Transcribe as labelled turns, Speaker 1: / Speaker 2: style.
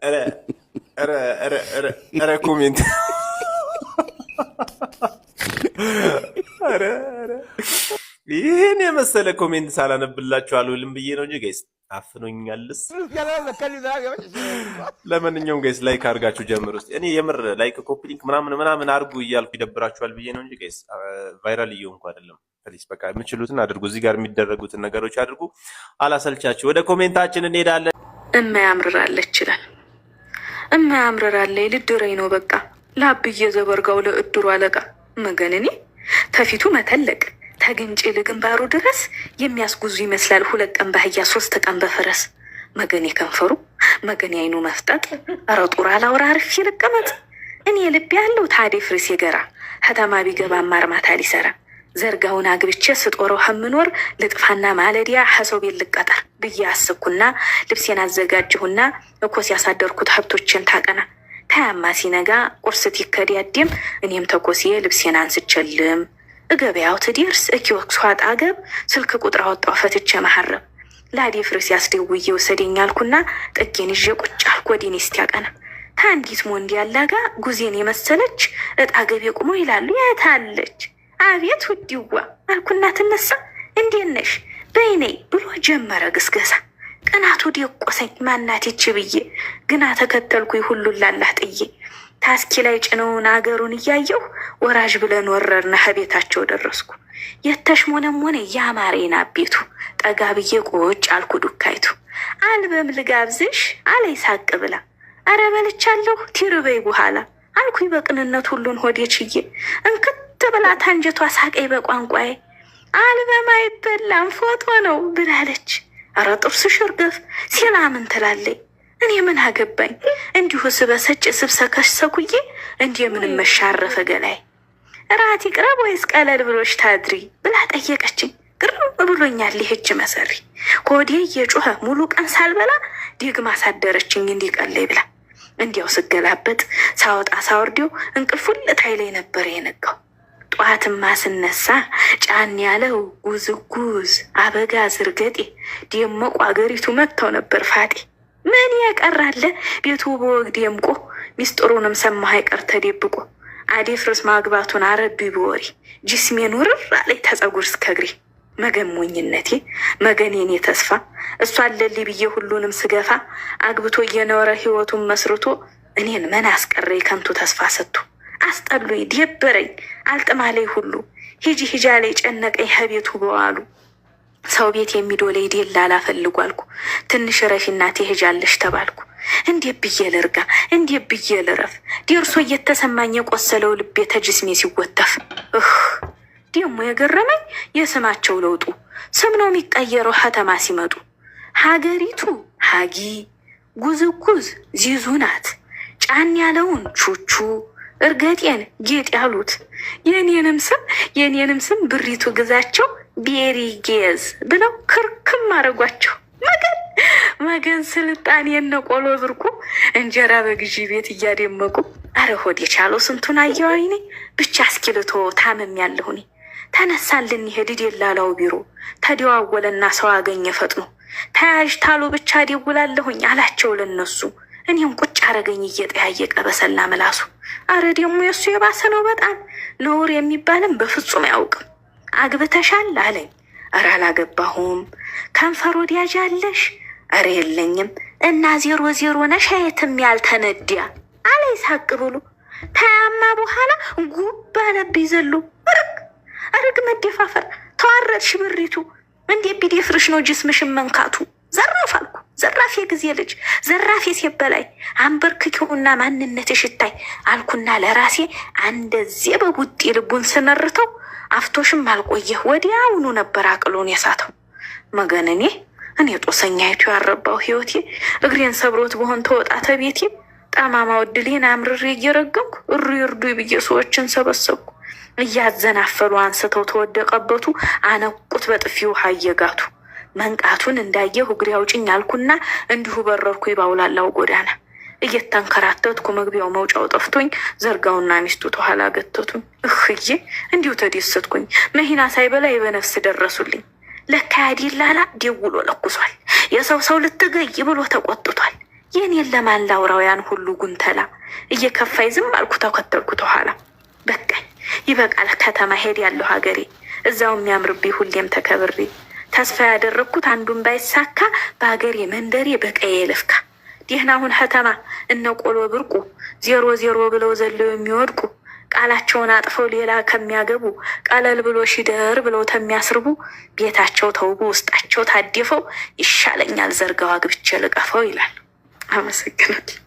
Speaker 1: ኧረ ኮሜንት ይህን የመሰለ ኮሜንት ሳላነብላችሁ አልውልም ብዬ ነው እንጂ ጋይስ አፍኖኛልስ። ለማንኛውም ጋይስ ላይክ አድርጋችሁ ጀምር ውስጥ እኔ የምር ላይክ ኮፒ ሊንክ ምናምን አድርጉ እያልኩ ይደብራችኋል ብዬ ነው እንጂ ጋይስ ቫይራል እየሆንኩ አይደለም። ፕሊስ በቃ የምችሉትን አድርጉ፣ እዚህ ጋር የሚደረጉትን ነገሮች አድርጉ። አላሰልቻችሁ። ወደ ኮሜንታችን እንሄዳለን።
Speaker 2: እማያምርራለች ይችላል። እማያምርራለች ልድረኝ ነው በቃ ላብዬ ዘበርጋው ለእድሩ አለቃ መገንኔ ተፊቱ መተለቅ ተግንጭ ለግንባሩ ድረስ የሚያስጉዙ ይመስላል 2 ቀን ባህያ 3 ቀን በፈረስ መገኔ ከንፈሩ መገኔ አይኑ መፍጠጥ አረጡራ ላውራ አርፌ ልቀመጥ እኔ ልብ ያለው ታዴ ፍርስ የገራ ከተማ ቢገባ ማርማታ ሊሰራ ዘርጋውን አግብቼ ስጦረው ህምኖር ልጥፋና ማለዲያ ሐሰብ ልቀጠር ብዬ አስብኩና ልብሴን አዘጋጅሁና እኮስ ያሳደርኩት ሀብቶችን ታቀና ታያማ ሲነጋ ቁርስ ይከዲያድም እኔም ተኮሲዬ ልብሴን አንስቸልም እገበያው ትዲርስ እኪወክሱ አጣገብ ስልክ ቁጥር አወጣው ፈትቼ መሐረብ ላዲ ፍርስ ያስደውዬ ወሰደኛልኩና ጥጌን ይዤ ቁጭ አልኩ ወዲኔ እስቲያቀና ታንዲት ሞንዲ ያላጋ ጉዜን የመሰለች እጣገብ የቁሞ ይላሉ ያታለች አቤት ውዲዋ አልኩና ትነሳ እንዴት ነሽ በይኔ ብሎ ጀመረ ግስገሳ ቀናቱ ዲቆሰኝ ማናት ይች ብዬ ግና ተከተልኩኝ ሁሉን ላላህ ጥዬ ታስኪ ላይ ጭነውን አገሩን እያየሁ ወራጅ ብለን ወረርነ ቤታቸው ደረስኩ የተሽሞነሞነ ያማሬና ቤቱ ጠጋ ብዬ ቁጭ አልኩ ዱካይቱ አልበም ልጋብዝሽ አለይ ሳቅ ብላ አረ በልቻለሁ ትርበይ በኋላ አልኩኝ በቅንነት ሁሉን ሆዴ ችዬ እንክት ብላ ታንጀቷ ሳቀይ በቋንቋዬ አልበም አይበላም ፎቶ ነው ብላለች። አረ ጥርስሽ እርገፍ ሲላ ምን ትላለይ እኔ ምን አገባኝ እንዲሁ ስበሰጭ ስብሰከሽ ሰኩዬ እንዲህ ምንም መሻረፈ ገላይ ራት ይቅረብ ወይስ ቀለል ብሎሽ ታድሪ ብላ ጠየቀችኝ። ግርም ብሎኛል ይህች መሰሪ ሆዴ እየጮኸ ሙሉ ቀን ሳልበላ ደግማ ሳደረችኝ እንዲቀለይ ብላ እንዲያው ስገላበጥ ሳወጣ ሳወርዴው እንቅልፉን ልታይ ላይ ነበር የነጋው። ጠዋትማ ስነሳ ጫን ያለው ጉዝጉዝ አበጋዝ እርገጤ ደመቁ አገሪቱ መጥተው ነበር ፋጤ ምን ያቀራለ ቤቱ በወግ ደምቆ ሚስጥሩንም ሰማህ አይቀር ተደብቆ አዴፍርስ ማግባቱን አረቢ በወሬ ጅስሜን ውርር አለኝ ተጸጉር እስከ እግሬ መገን ሞኝነቴ መገኔን የተስፋ እሷ አለልኝ ብዬ ሁሉንም ስገፋ አግብቶ እየኖረ ህይወቱን መስርቶ እኔን ምን አስቀረ ከንቱ ተስፋ ሰጥቶ አስጠሉኝ ደበረኝ አልጥማለኝ ሁሉ ሂጂ ሂጃ ላይ ጨነቀኝ ከቤቱ በዋሉ ሰው ቤት የሚዶለይ ደላላ ፈልጉ አልኩ ትንሽ ረፊ እናቴ ሄጃለሽ ተባልኩ። እንዴት ብዬ ልርጋ እንዴት ብዬ ልረፍ ደርሶ እየተሰማኝ የቆሰለው ልቤ ተጅስሜ ሲወተፍ ደግሞ የገረመኝ የስማቸው ለውጡ ስም ነው የሚቀየረው ከተማ ሲመጡ ሀገሪቱ ሀጊ ጉዝጉዝ ዚዙ ናት ጫን ያለውን ቹቹ እርገጤን ጌጥ ያሉት የኔንም ስም ብሪቱ ግዛቸው ቤሪ ጌዝ ብለው ክርክም አረጓቸው። መገን ስልጣን የነቆሎ ብርቁ እንጀራ በግዢ ቤት እያደመቁ አረ ሆድ የቻለው ስንቱን አየው አይኔ ብቻ እስኪልቶ ታመም ያለሁኔ ተነሳልን ይሄድ ደላላው ቢሮ ተደዋወለና ሰው አገኘ ፈጥኖ ተያዥ ታሉ ብቻ ደውላለሁኝ አላቸው ለነሱ እኔም ቁጭ አረገኝ እየጠያየቀ በሰላ ምላሱ አረ ደግሞ የሱ የባሰ ነው በጣም ነውር የሚባልም በፍጹም አያውቅም። አግብተሻል አለኝ። እረ አላገባሁም። ከንፈር ወዲያጅ አለሽ? እረ የለኝም። እና 00 ነሽ የትም ያልተነዲያ አለኝ ሳቅ ብሎ ታያማ በኋላ ጉብ አለብኝ ዘሎ እርግ መደፋፈር ተዋረድሽ ብሪቱ እንዴ ቢደፍርሽ ነው ጅስምሽን መንካቱ ዘራፍ አልኩ ዘራፍ የጊዜ ልጅ ዘራፍ የሴበላይ አንበርክኪውና ማንነትሽ ይታይ አልኩና ለራሴ እንደዚህ በቡጢ ልቡን ስነርተው አፍቶሽም አልቆየህ ወዲያውኑ ነበር አቅሎን የሳተው መገነኔ እኔ ጦሰኛይቱ ያረባው ህይወቴ እግሬን ሰብሮት በሆን ተወጣተ ቤቴ ጣማማ ወድሌን አምርሬ እየረገምኩ እርዱ ብዬ ሰዎችን ሰበሰብኩ እያዘናፈሉ አንስተው ተወደቀበቱ አነቁት በጥፊው ሀየጋቱ መንቃቱን እንዳየሁ እግሬ አውጭኝ አልኩና እንዲሁ በረርኩ ባውላላው ጎዳና እየተንከራተትኩ መግቢያው መውጫው ጠፍቶኝ ዘርጋውና ሚስቱ ተኋላ ገተቱኝ። እህዬ እንዲሁ ተደሰትኩኝ። መሂና ሳይበላይ በነፍስ ደረሱልኝ። ለካ ያዲላላ ደውሎ ለኩሷል። የሰው ልትገይ ብሎ ተቆጥቷል። የኔን ለማን ላውራው ያን ሁሉ ጉንተላ? እየከፋይ ዝም አልኩ ተከተልኩት ኋላ። በቃኝ ይበቃል ከተማ ሄድ ያለው ሀገሬ እዛው የሚያምርብኝ ሁሌም ተከብሬ ተስፋ ያደረግኩት አንዱን ባይሳካ በሀገሬ መንደሬ በቀዬ ልፍካ። ደህና አሁን ከተማ እነ ቆሎ ብርቁ 0-0 ብለው ዘለው የሚወድቁ ቃላቸውን አጥፈው ሌላ ከሚያገቡ ቀለል ብሎ ሺደር ብለው ተሚያስርቡ ቤታቸው ተውቡ ውስጣቸው ታድፈው ይሻለኛል ዘርጋው አግብቼ ልቀፈው ይላል። አመሰግናለሁ።